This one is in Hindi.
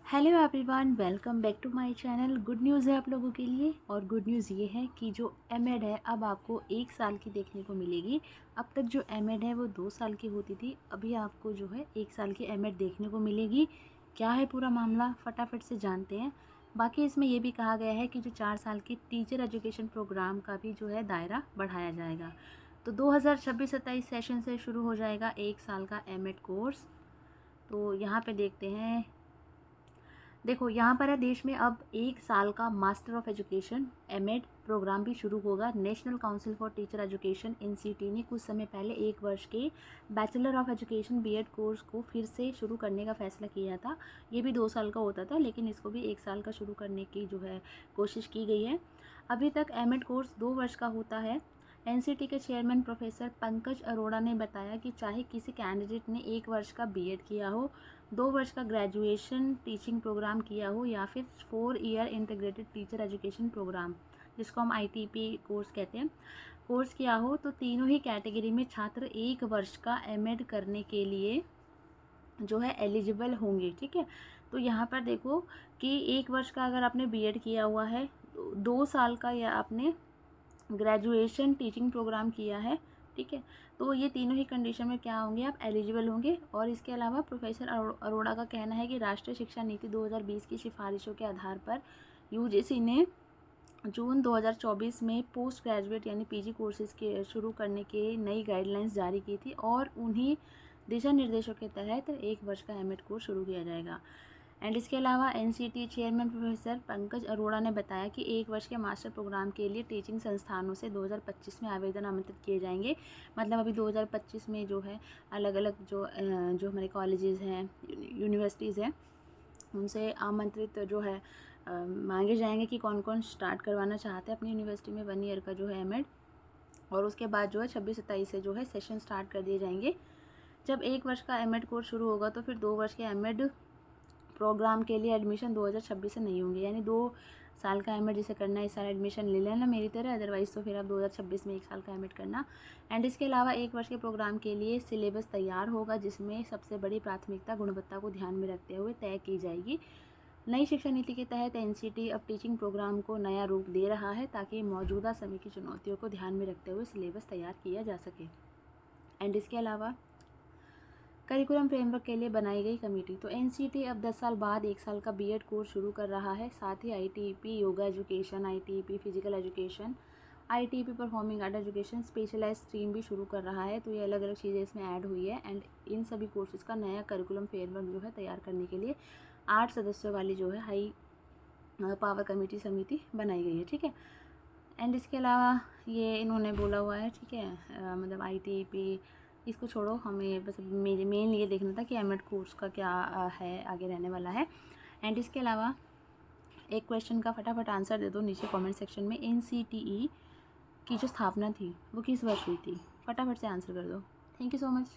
Hello everyone, welcome back to my channel. Good news है आप लोगों के लिए, और गुड न्यूज़ ये है कि जो एमएड है अब आपको 1 साल की देखने को मिलेगी। अब तक जो एमएड है वो 2 साल की होती थी, अभी आपको जो है 1 साल की एमएड देखने को मिलेगी। क्या है पूरा मामला, फटाफट से जानते हैं। बाकी इसमें यह भी कहा गया है कि जो 4 साल की टीचर एजुकेशन प्रोग्राम का भी जो है दायरा बढ़ाया जाएगा। तो 2026-27 सेशन से शुरू हो जाएगा 1 साल का एमएड कोर्स। तो यहाँ पे देखते हैं, देखो यहाँ पर है, देश में अब 1 साल का master of education MEd programme भी शुरू होगा। National council for teacher education NCT ने कुछ समय पहले 1 वर्ष के bachelor of education BEd course को फिर से शुरू करने का फैसला किया था। ये भी 2 साल का होता था, लेकिन इसको भी 1 साल का शुरू करने की जो है कोशिश की गई है। अभी तक एमएड कोर्स 2 वर्ष का होता है। एनसीटी के चेयरमैन प्रोफेसर पंकज अरोड़ा ने बताया कि चाहे किसी कैंडिडेट ने 1 वर्ष का बीएड किया हो, 2 वर्ष का ग्रेजुएशन टीचिंग प्रोग्राम किया हो, या फिर 4 year integrated teacher education programme, जिसको हम आईटीपी कोर्स कहते हैं, कोर्स किया हो, तो तीनों ही कैटेगरी में छात्र 1 वर्ष का एमएड करने के लिए जो है एलिजिबल होंगे। ठीक है, तो यहाँ पर देखो कि 1 वर्ष का अगर आपने बीएड किया हुआ है, 2 साल का या आपने ग्रेजुएशन टीचिंग प्रोग्राम किया है, ठीक है, तो ये तीनों ही कंडीशन में क्या होंगे, आप एलिजिबल होंगे। और इसके अलावा प्रोफेसर अरोड़ा का कहना है कि राष्ट्रीय शिक्षा नीति 2020 की सिफारिशों के आधार पर यूजीसी ने जून 2024 में पोस्ट ग्रेजुएट यानी पीजी कोर्सेज के शुरू करने के नई गाइडलाइंस जारी की थी, और उन्हीं दिशा निर्देशों के तहत 1 वर्ष का एमएड कोर्स शुरू किया जाएगा। एंड इसके अलावा NCT chairman professor Pankaj Arora ने बताया कि 1 वर्ष के मास्टर प्रोग्राम के लिए टीचिंग संस्थानों से 2025 में आवेदन आमंत्रित किए जाएंगे। मतलब अभी 2025 में जो है अलग अलग जो हमारे कॉलेजेस हैं, यूनिवर्सिटीज़ हैं, उनसे आमंत्रित जो है मांगे जाएंगे कि कौन कौन स्टार्ट करवाना चाहते हैं अपनी यूनिवर्सिटी में 1 ईयर का जो है एमएड। और उसके बाद जो है 26-27 से जो है सेशन स्टार्ट कर दिए जाएंगे। जब 1 वर्ष का एमएड कोर्स शुरू होगा तो फिर 2 वर्ष के एमएड प्रोग्राम के लिए एडमिशन 2026 से नहीं होंगे। यानी 2 साल का एमएड जिसे करना है इस साल एडमिशन ले लेना मेरी तरह, अदरवाइज़ तो फिर आप 2026 में 1 साल का एमएड करना। एंड इसके अलावा 1 वर्ष के प्रोग्राम के लिए सिलेबस तैयार होगा, जिसमें सबसे बड़ी प्राथमिकता गुणवत्ता को ध्यान में रखते हुए तय की जाएगी। नई शिक्षा नीति के तहत एनसीटी अब टीचिंग प्रोग्राम को नया रूप दे रहा है, ताकि मौजूदा समय की चुनौतियों को ध्यान में रखते हुए सिलेबस तैयार किया जा सके। एंड इसके अलावा करिकुलम फ्रेमवर्क के लिए बनाई गई कमेटी। तो एनसीटी अब 10 साल बाद 1 साल का बीएड कोर्स शुरू कर रहा है। साथ ही ITP yoga education, ITP physical education, ITP performing art education specialise stream भी शुरू कर रहा है। तो ये अलग अलग चीज़ें इसमें ऐड हुई है। एंड इन सभी कोर्सेज का नया करिकुलम फ्रेमवर्क जो है तैयार करने के लिए 8 सदस्यों वाली जो है हाई पावर कमेटी समिति बनाई गई है। ठीक है, एंड इसके अलावा ये इन्होंने बोला हुआ है, ठीक है, मतलब आईटीपी इसको छोड़ो, हमें बस मेरे मेन ये देखना था कि एमएड कोर्स का क्या है आगे रहने वाला है। एंड इसके अलावा एक क्वेश्चन का फटाफट आंसर दे दो नीचे कमेंट सेक्शन में। एनसीटीई की जो स्थापना थी वो किस वर्ष हुई थी, फटाफट से आंसर कर दो। Thank you so much.